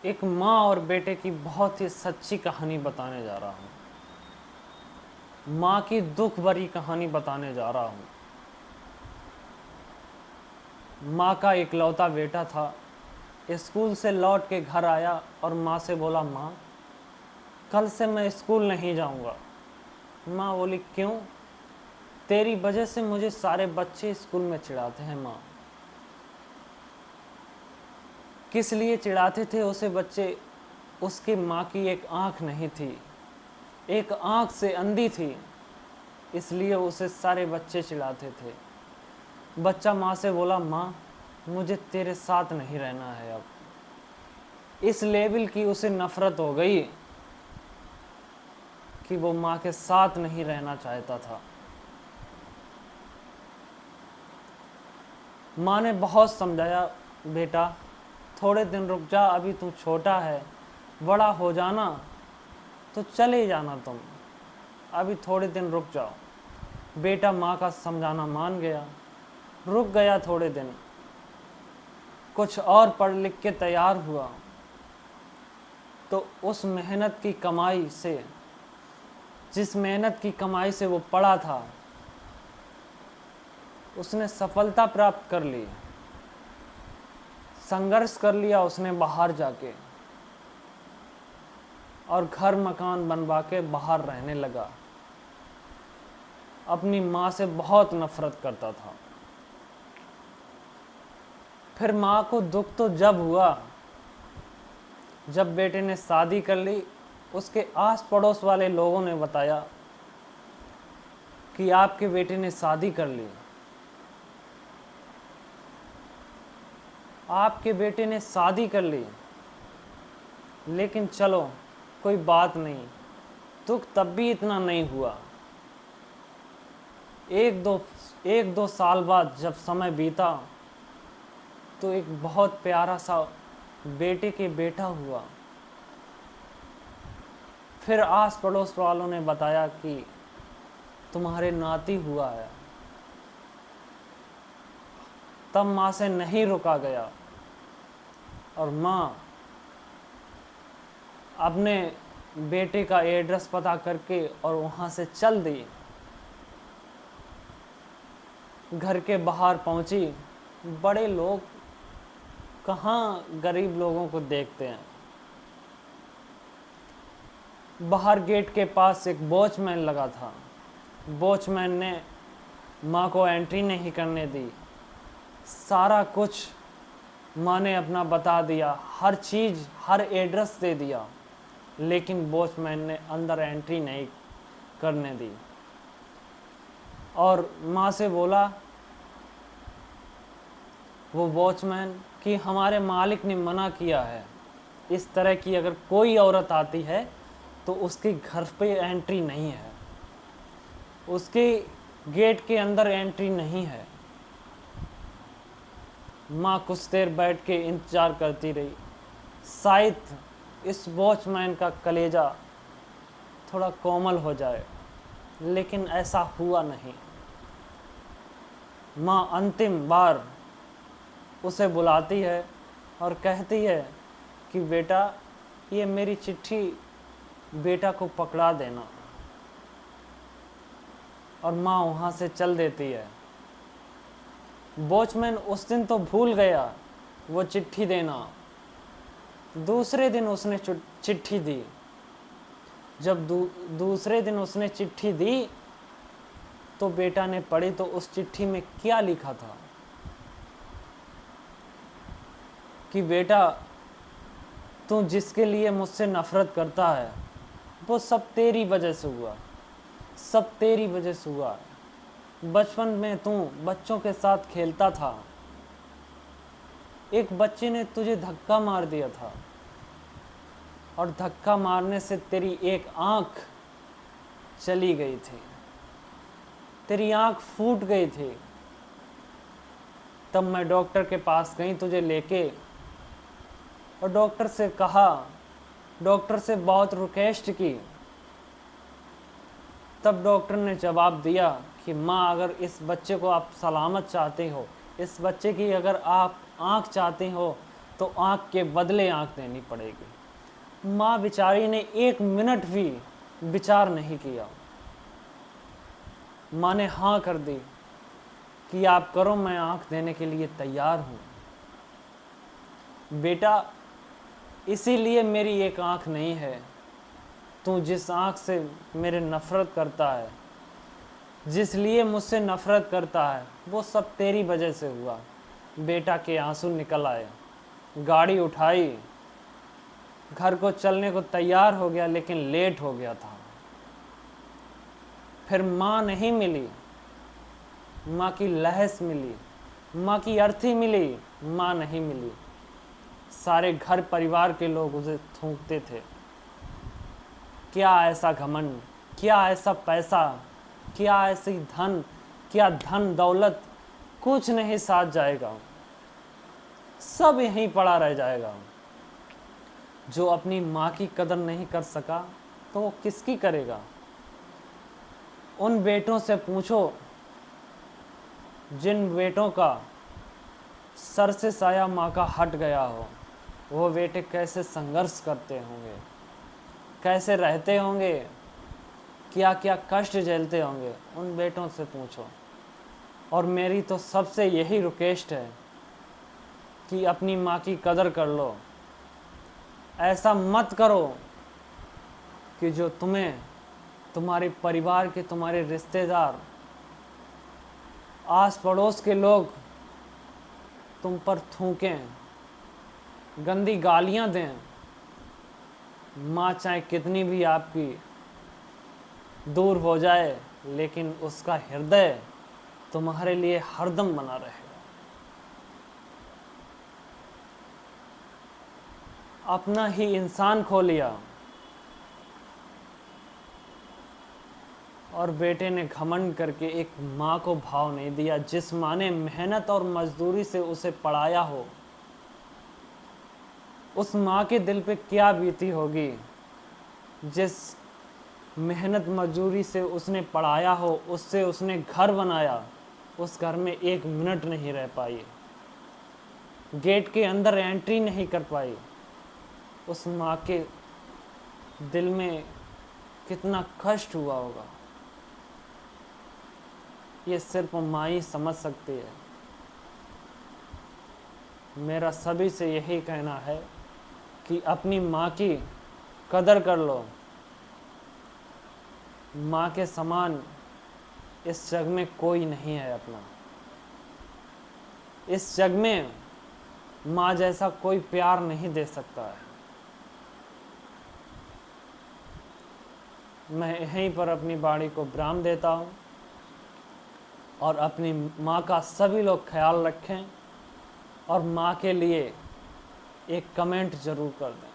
एक माँ और बेटे की बहुत ही सच्ची कहानी बताने जा रहा हूँ। माँ की दुख भरी कहानी बताने जा रहा हूँ। माँ का इकलौता बेटा था। स्कूल से लौट के घर आया और माँ से बोला, माँ कल से मैं स्कूल नहीं जाऊँगा। माँ बोली, क्यों? तेरी वजह से मुझे सारे बच्चे स्कूल में चिढ़ाते हैं। माँ, किस लिए चिढ़ाते थे उसे बच्चे? उसकी माँ की एक आँख नहीं थी, एक आँख से अंधी थी, इसलिए उसे सारे बच्चे चिढ़ाते थे। बच्चा माँ से बोला, माँ मुझे तेरे साथ नहीं रहना है अब। इस लेवल की उसे नफरत हो गई कि वो माँ के साथ नहीं रहना चाहता था। माँ ने बहुत समझाया, बेटा थोड़े दिन रुक जा, अभी तू छोटा है, बड़ा हो जाना तो चले जाना तुम, अभी थोड़े दिन रुक जाओ। बेटा माँ का समझाना मान गया, रुक गया थोड़े दिन, कुछ और पढ़ लिख के तैयार हुआ तो उस मेहनत की कमाई से, जिस मेहनत की कमाई से वो पढ़ा था, उसने सफलता प्राप्त कर ली। संघर्ष कर लिया उसने बाहर जाके और घर मकान बनवा के बाहर रहने लगा। अपनी माँ से बहुत नफरत करता था। फिर माँ को दुख तो जब हुआ जब बेटे ने शादी कर ली। उसके आस पड़ोस वाले लोगों ने बताया कि आपके बेटे ने शादी कर ली, आपके बेटे ने शादी कर ली। लेकिन चलो कोई बात नहीं, दुख तब भी इतना नहीं हुआ। एक दो साल बाद जब समय बीता तो एक बहुत प्यारा सा बेटे के बेटा हुआ। फिर आस पड़ोस वालों ने बताया कि तुम्हारे नाती हुआ है। तब माँ से नहीं रुका गया और माँ अपने बेटे का एड्रेस पता करके और वहाँ से चल दी। घर के बाहर पहुँची। बड़े लोग कहाँ गरीब लोगों को देखते हैं। बाहर गेट के पास एक वॉचमैन लगा था। वॉचमैन ने माँ को एंट्री नहीं करने दी। सारा कुछ माँ ने अपना बता दिया, हर चीज़, हर एड्रेस दे दिया, लेकिन वॉचमैन ने अंदर एंट्री नहीं करने दी। और माँ से बोला वो वॉचमैन कि हमारे मालिक ने मना किया है, इस तरह की अगर कोई औरत आती है तो उसके घर पे एंट्री नहीं है, उसके गेट के अंदर एंट्री नहीं है। माँ कुछ देर बैठ के इंतज़ार करती रही, शायद इस वॉचमैन का कलेजा थोड़ा कोमल हो जाए, लेकिन ऐसा हुआ नहीं। माँ अंतिम बार उसे बुलाती है और कहती है कि बेटा ये मेरी चिट्ठी बेटा को पकड़ा देना। और माँ वहाँ से चल देती है। वॉचमैन उस दिन तो भूल गया वो चिट्ठी देना। दूसरे दिन उसने चिट्ठी दी। जब दूसरे दिन उसने चिट्ठी दी तो बेटा ने पढ़ी तो उस चिट्ठी में क्या लिखा था कि बेटा तू जिसके लिए मुझसे नफरत करता है वो सब तेरी वजह से हुआ, सब तेरी वजह से हुआ। बचपन में तू बच्चों के साथ खेलता था, एक बच्चे ने तुझे धक्का मार दिया था और धक्का मारने से तेरी एक आँख चली गई थी, तेरी आँख फूट गई थी। तब मैं डॉक्टर के पास गई तुझे लेके और डॉक्टर से कहा, डॉक्टर से बहुत रिक्वेस्ट की। तब डॉक्टर ने जवाब दिया कि माँ अगर इस बच्चे को आप सलामत चाहते हो, इस बच्चे की अगर आप आँख चाहते हो तो आँख के बदले आँख देनी पड़ेगी। माँ बेचारी ने 1 मिनट भी विचार नहीं किया। माँ ने हाँ कर दी कि आप करो, मैं आँख देने के लिए तैयार हूँ। बेटा, इसीलिए मेरी एक आँख नहीं है। तू जिस आँख से मेरे नफ़रत करता है, जिस लिए मुझसे नफ़रत करता है, वो सब तेरी वजह से हुआ। बेटा के आंसू निकल आए। गाड़ी उठाई, घर को चलने को तैयार हो गया, लेकिन लेट हो गया था। फिर माँ नहीं मिली, माँ की लहस मिली, माँ की अर्थी मिली, माँ नहीं मिली। सारे घर परिवार के लोग उसे थूकते थे। क्या ऐसा घमंड, क्या ऐसा पैसा, क्या ऐसी धन, क्या धन दौलत, कुछ नहीं साथ जाएगा, सब यहीं पड़ा रह जाएगा। जो अपनी माँ की कदर नहीं कर सका तो वो किसकी करेगा। उन बेटों से पूछो जिन बेटों का सर से साया माँ का हट गया हो, वो बेटे कैसे संघर्ष करते होंगे, कैसे रहते होंगे, क्या क्या कष्ट झेलते होंगे। उन बेटों से पूछो। और मेरी तो सबसे यही रिक्वेस्ट है कि अपनी माँ की कदर कर लो। ऐसा मत करो कि जो तुम्हें, तुम्हारे परिवार के, तुम्हारे रिश्तेदार, आस पड़ोस के लोग तुम पर थूकें, गंदी गालियां दें। माँ चाहे कितनी भी आपकी दूर हो जाए, लेकिन उसका हृदय तुम्हारे लिए हरदम बना रहेगा। अपना ही इंसान खो लिया और बेटे ने घमंड करके एक माँ को भाव नहीं दिया, जिस माँ ने मेहनत और मजदूरी से उसे पढ़ाया हो। उस माँ के दिल पे क्या बीती होगी जिस मेहनत मजदूरी से उसने पढ़ाया हो, उससे उसने घर बनाया, उस घर में 1 मिनट नहीं रह पाई, गेट के अंदर एंट्री नहीं कर पाई। उस माँ के दिल में कितना कष्ट हुआ होगा, ये सिर्फ माँ ही समझ सकती है। मेरा सभी से यही कहना है कि अपनी माँ की कदर कर लो। माँ के समान इस जग में कोई नहीं है अपना। इस जग में माँ जैसा कोई प्यार नहीं दे सकता है। मैं यहीं पर अपनी बाणी को विराम देता हूँ और अपनी माँ का सभी लोग ख्याल रखें और माँ के लिए एक कमेंट ज़रूर कर दें।